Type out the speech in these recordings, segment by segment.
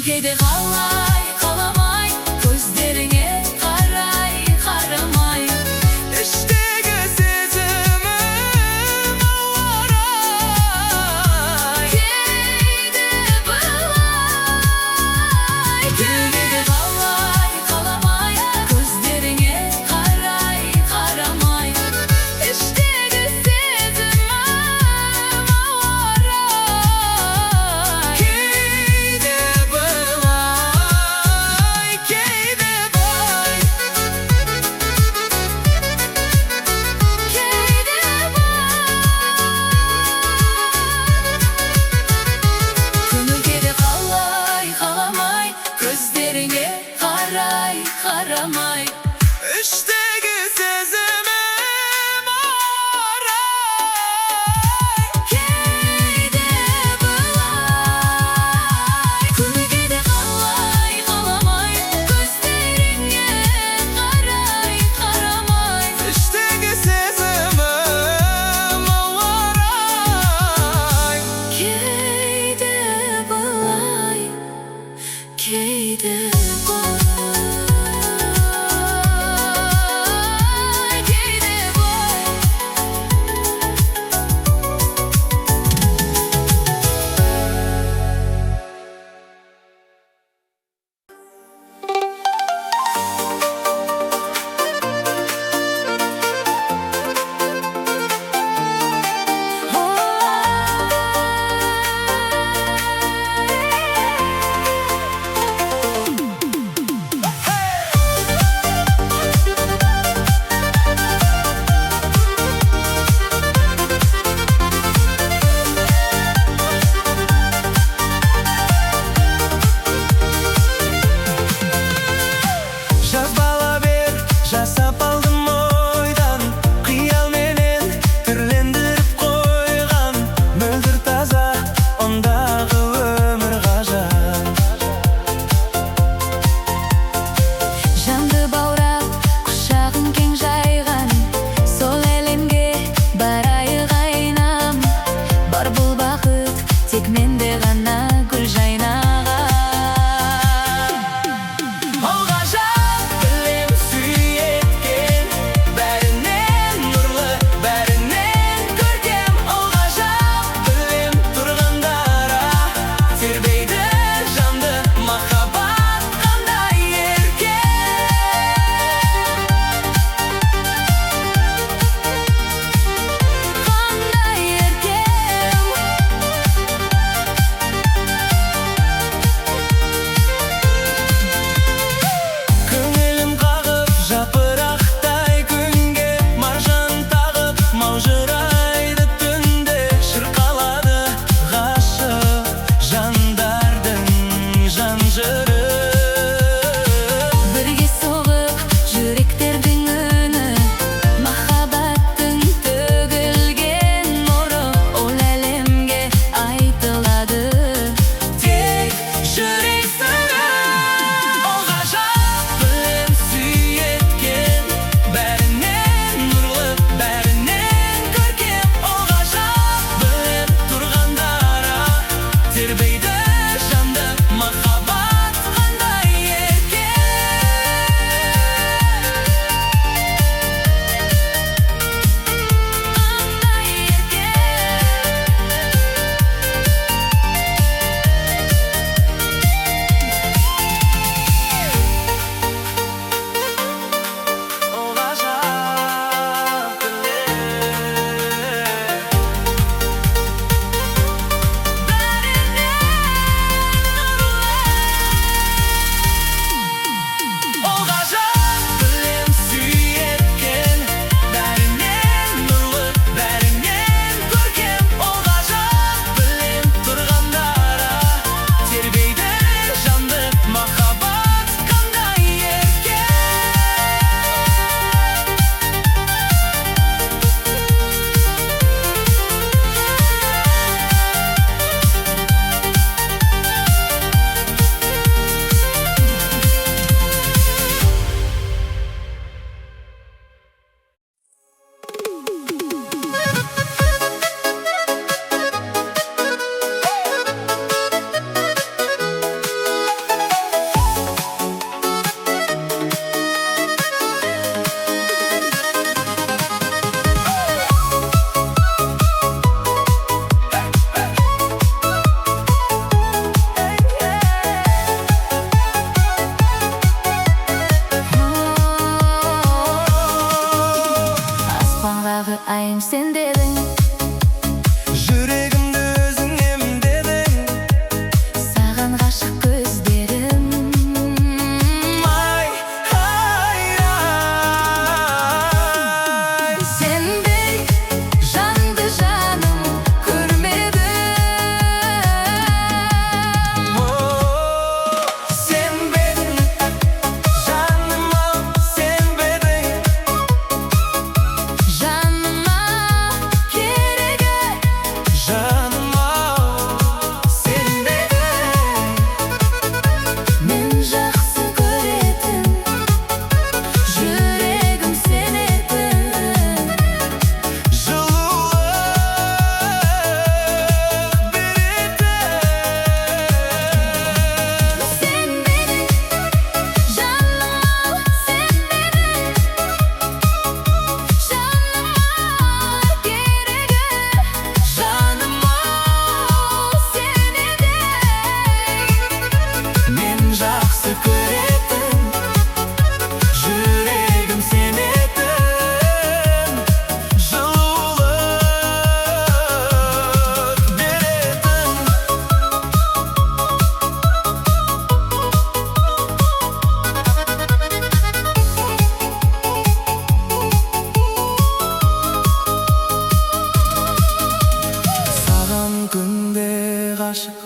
Kede kalay kalamay, gözlerine karay karamay. İşteki sezimim avaray. Kede balay, kede kalay kalamay, gözlerine karay karamay. İşteki sezimim avaray. Keyde balay, keyde bay. Könül kede kalay kalamay, gözlerine karay karamay. İşteki sezimim avaray. Kede balay, könül kede kalay kalamay, gözlerine karay karamay. İşteki sezimim avaray. Kede balay, kede balay, kede balay. Жаз бала бер, жасап алдым ойдан. Қиял менен түрлендіріп қойған. Мөлдір таза, ондағы өмір ғажап. Жанды баурап, құшағын кең жайған, сол әлемге барайық айнам. Бар бұл бақыт, тек менде ғана гүл жайнаған. Ол ғажап, білем сүйеткен. Бәрінен нұрлы, бәрінен көркем. Ол ғажап, білем тұрғандара. Тербейді жанды махаббат қандай еркен. Қандай еркем. Көңілім қағып жапырақтай күнге. Маржан тағып маужырайды түнде. Шырқалады ғашық жандардың жан жыры. Бірге соғып жүректердің үні, махаббаттың төгілген нұры ол әлемге айтылады. Тек жүрек сыры. Ол ғажап, білем сүйеткен. Бәрінен нұрлы, бәрінен көркем. Ол ғажап, білем тұрғандара. Тербейді жанды махаббат қандай Ол ғажап, білем.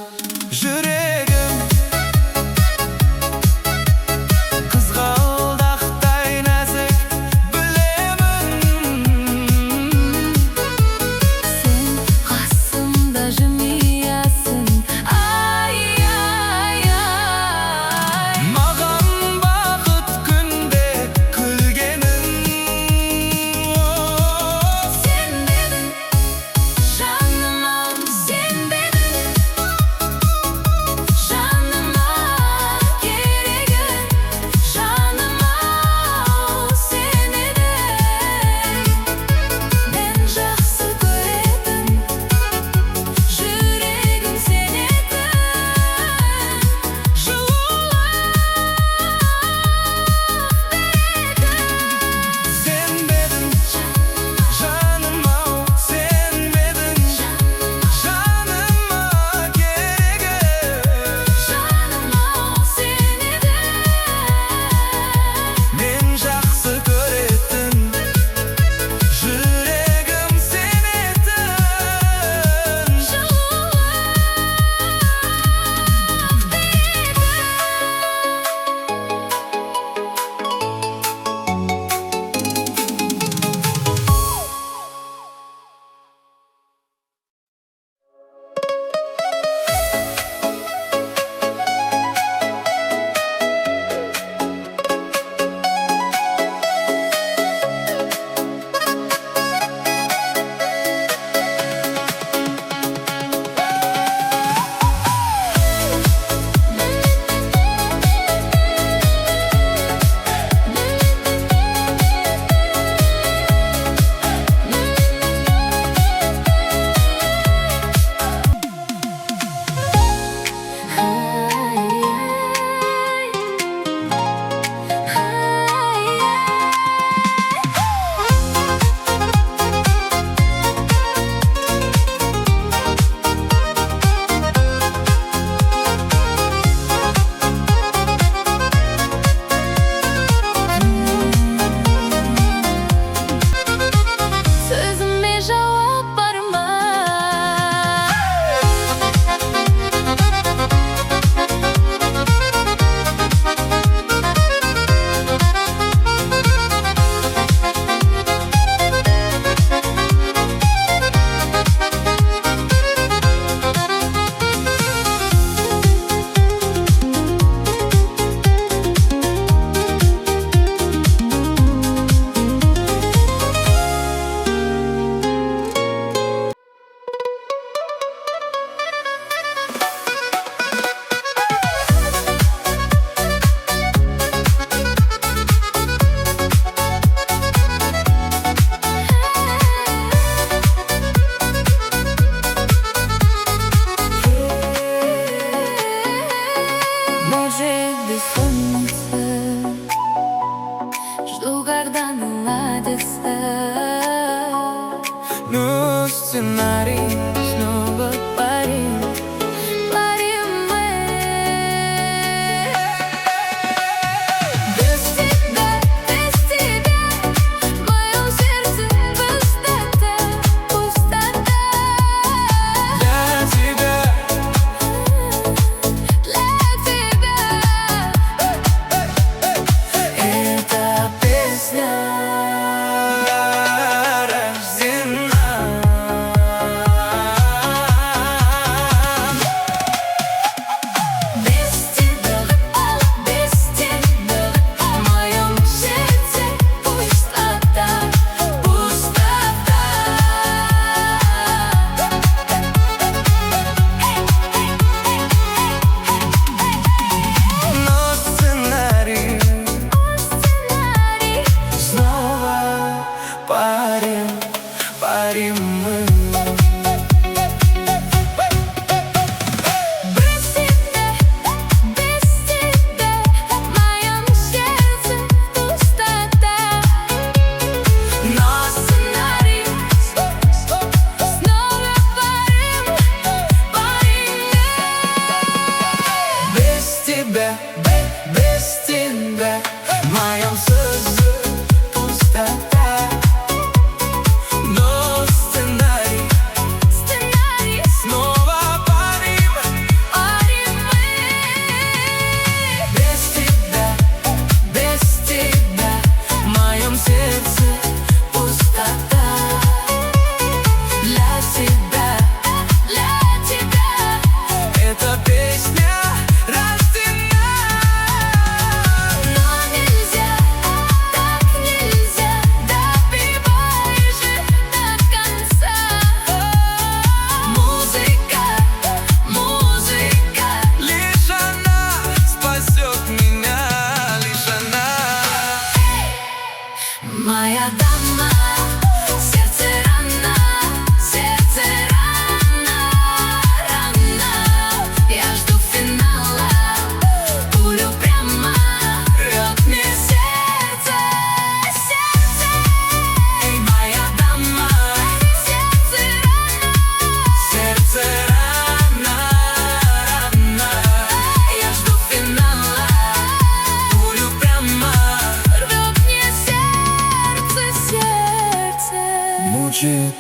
Жүрегім қызғалдақтай нәзік білемін. Сен қасымда жымиясың, ай, ай, ай. Маған бақыт күнде күлгенің. Сен бе едің, жаным ау, сен бе едің.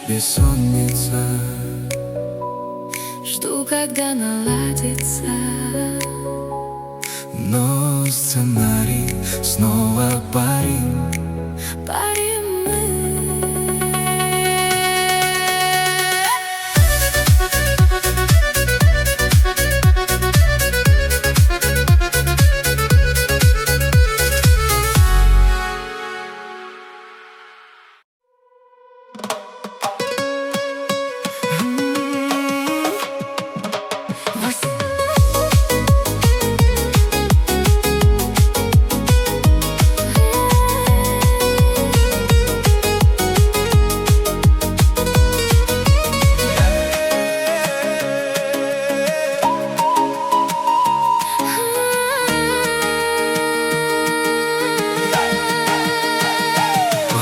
бессонница. Жду, когда наладится. Но сценарий снова парень. Парим мы.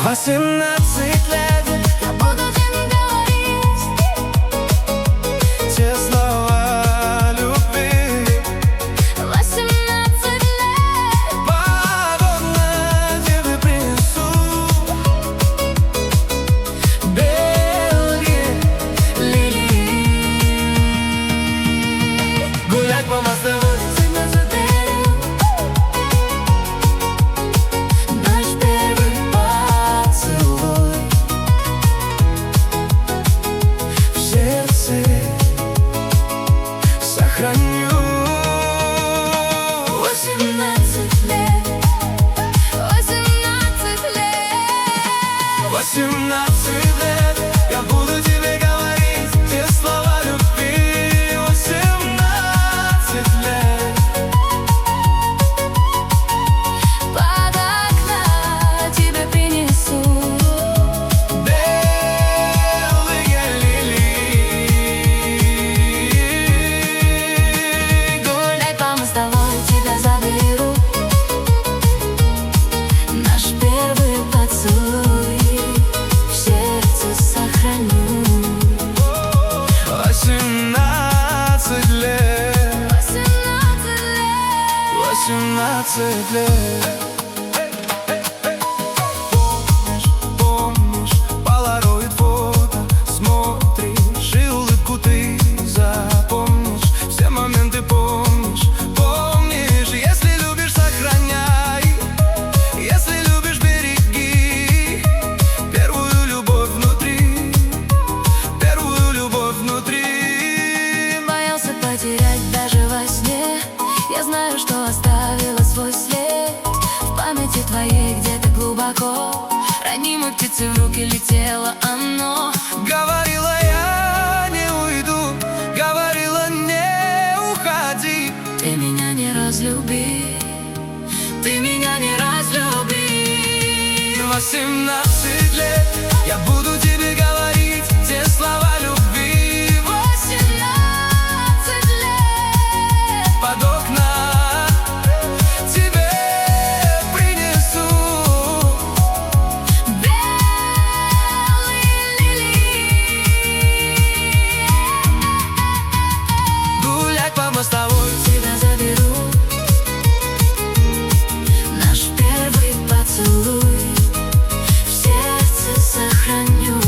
Восемнадцать лет Я буду тебе говорить те слова любви. 18 лет. Подобно тебе принесу белые лилии. Гулять по мостовой, Тебя заберу. Наш первый поцелуй в сердце сохраню. 18 лет. 18 лет. 18 лет я буду тебе говорить те слова любви. 18 лет Под окна тебе принесу белые лилии. Гуляй по мостовой, тебя заберу. Наш первый поцелуй в сердце сохраню. 18 лет 18 лет. Помнишь, полароид фото смотришь, и улыбку ты запомнишь. Все моменты помнишь. Если любишь, сохраняй. Если любишь, береги первую любовь внутри. Первую любовь внутри. Боялся потерять даже во сне. Я знаю, что оставила свой след в памяти твоей где-то глубоко. Ранимой птицы в руки летело оно. Говорила я не уйду, говорила не уходи. Ты меня не разлюби, ты меня не разлюби. 18 лет я буду тебе говорить те слова любви. 18 лет Под окна тебе принесу белые лилии. гулять по мостовой. Тебя заберу. Наш первый поцелуй в сердце сохраню.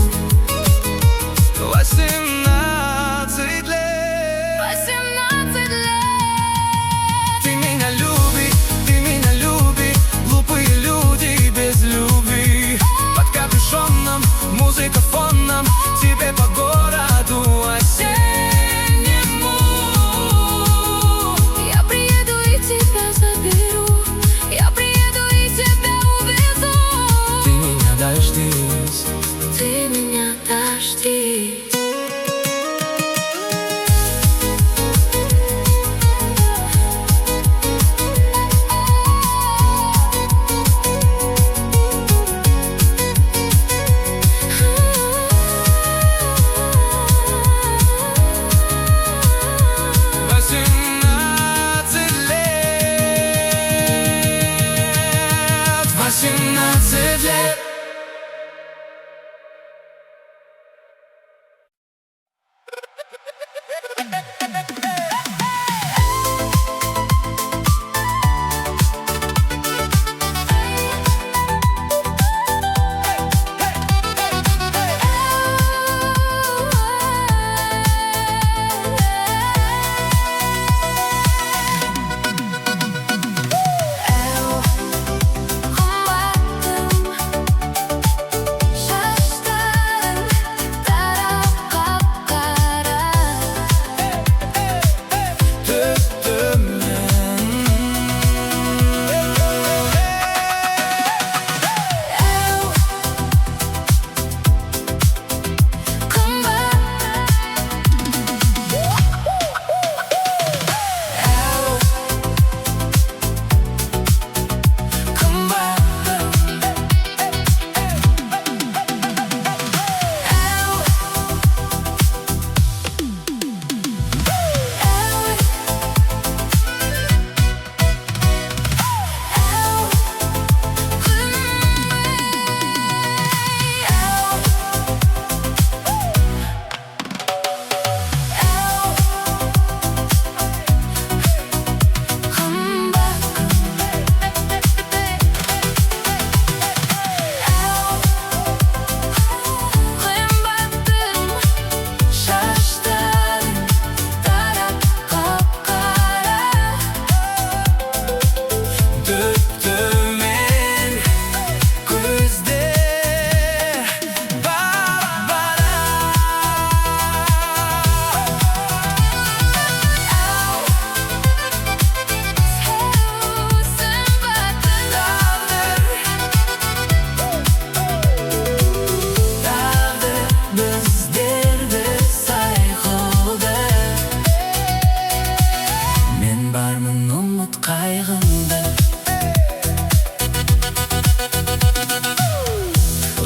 кайгымда.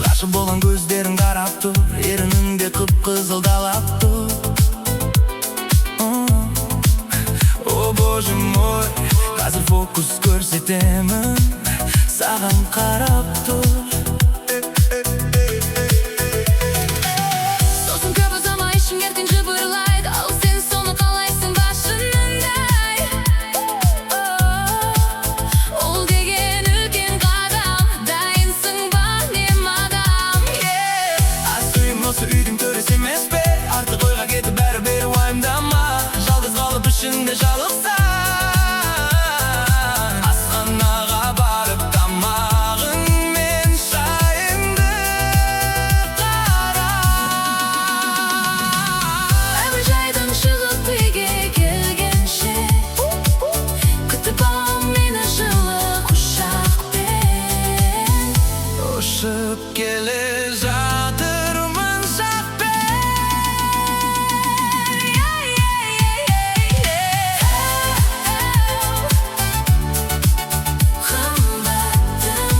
Ғашық болған көздерін қарап тұр, ерініңде қып-қызылдалап тұр. О боже мой, қазір фокус көрсетемін, саған қарап тұр. Сосын көп ұзамай ішім еркін жыбырлайды, ал сен соны қалайсың ба шынындай? Ол деген үлкен қадам, дайынсың ба не мадам? Ас үйім осы үйдің төресі емес пе? Артық ойға кетіп бәрі уайымдама. Жалғыз қалып ішіңде жалықсаң, асханаға барып тамағың мен шайыңды қара. Әуежайдан шығып үйге келгенше күтіп ал мені жылы құшақпен. Ұшып келе жатырмын жақпен. Қымбаттым,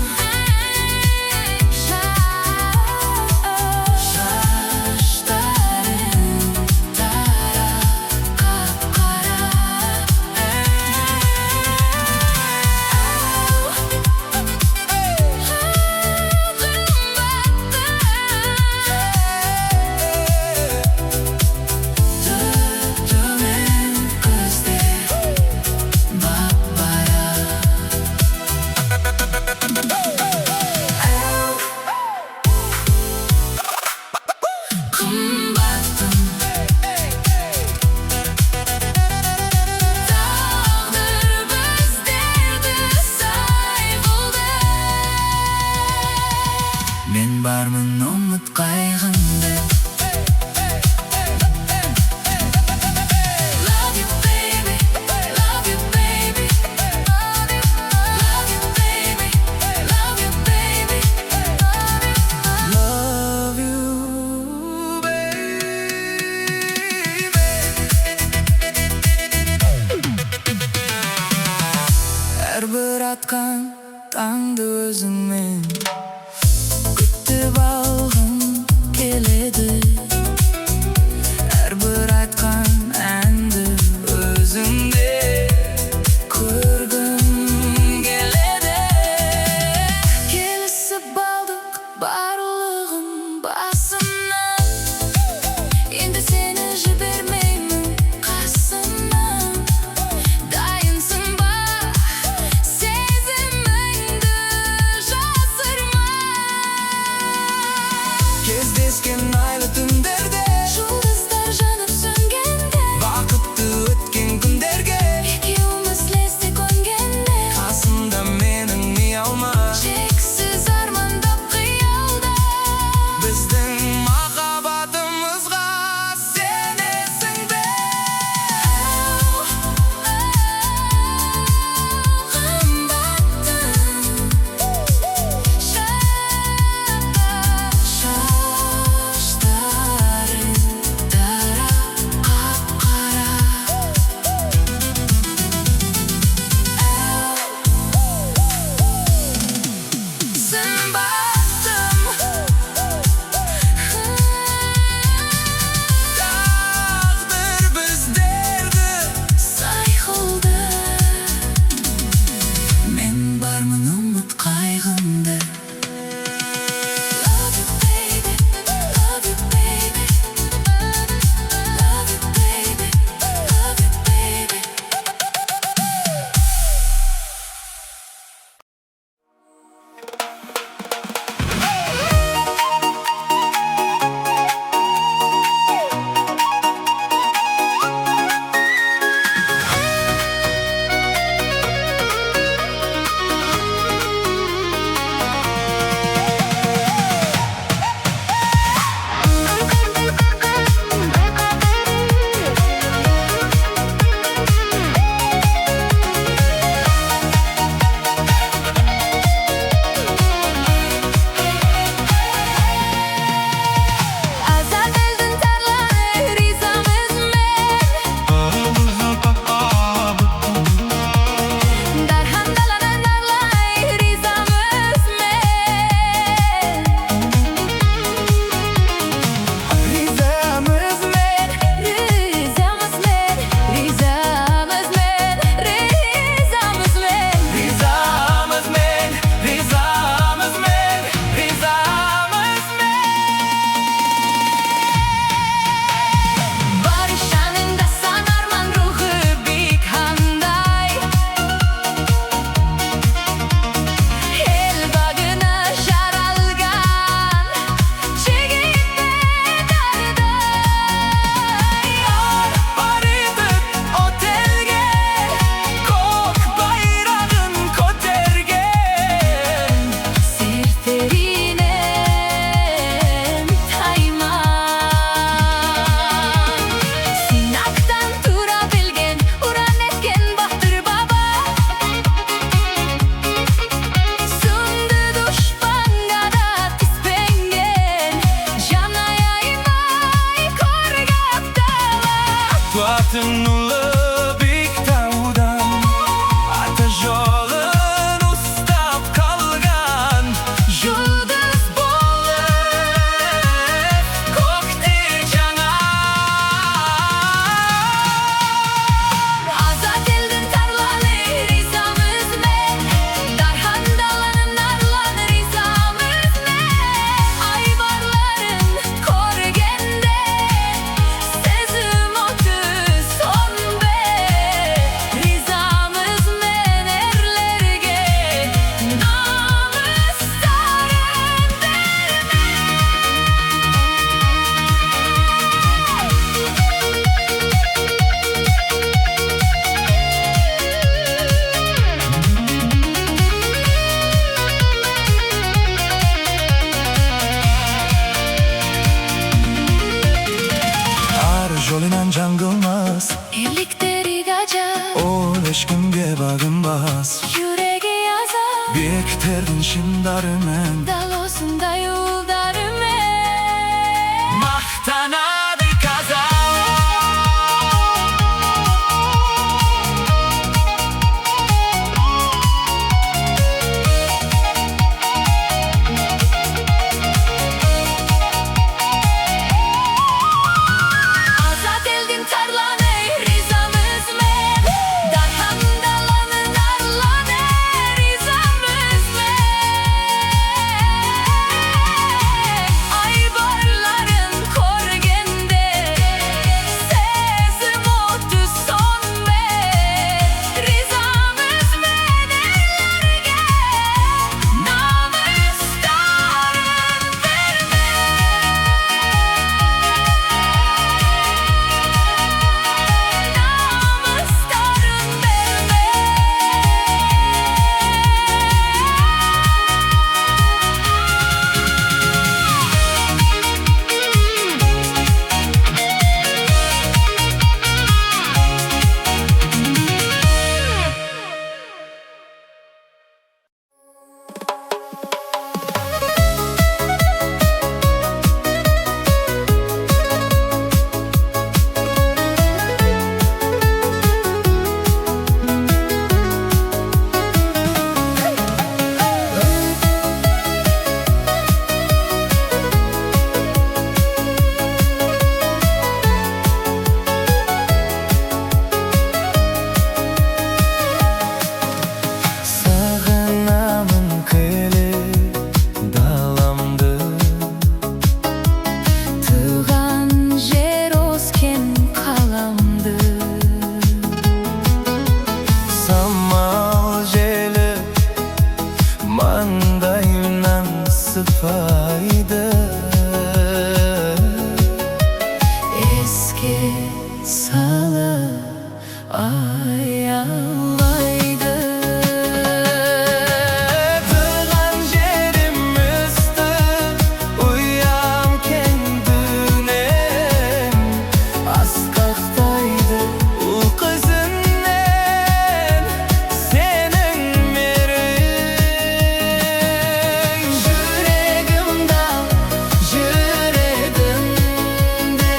шаштарың тара қап-қара. Төмен көздер бап-бара. Қымбаттым, тағдыр біздерді сай болды. Мен бармын ұмыт қайғыңды. Love you baby, love you baby, love you baby, love you baby, Love you, baby. Әрбір атқан таңды өзіңмен күтіп алғым келеді. Әрбір айтқан әнді өзіңде көргім келеді. келісіп алдық барлығын басынан. Енді сені жібермеймін қасымнан. Дайынсың ба сезіміңді жасырма? eşkimge bagın bas Yüreği yazar Biekterdin şindarımen Dal olsun da yoldarımen Mahtanadı kaza Azat eldin tarlanı rizamız men Darhan dalanın arlanı rizamız men Aybarların korgende Sezim otu son men Rizamız men ellerge Namustarın verme Namustarın verme Sağınamın kıylı dalamdı Tığan jer osken kalamdı Samal jeli mandayından sıfaydı Eski salı ayalaydı Tığan jerim üstü uyam kendine Askaktaydı O kızından senin merin Yüreğimde yüreğimde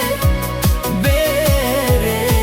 berin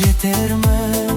getirme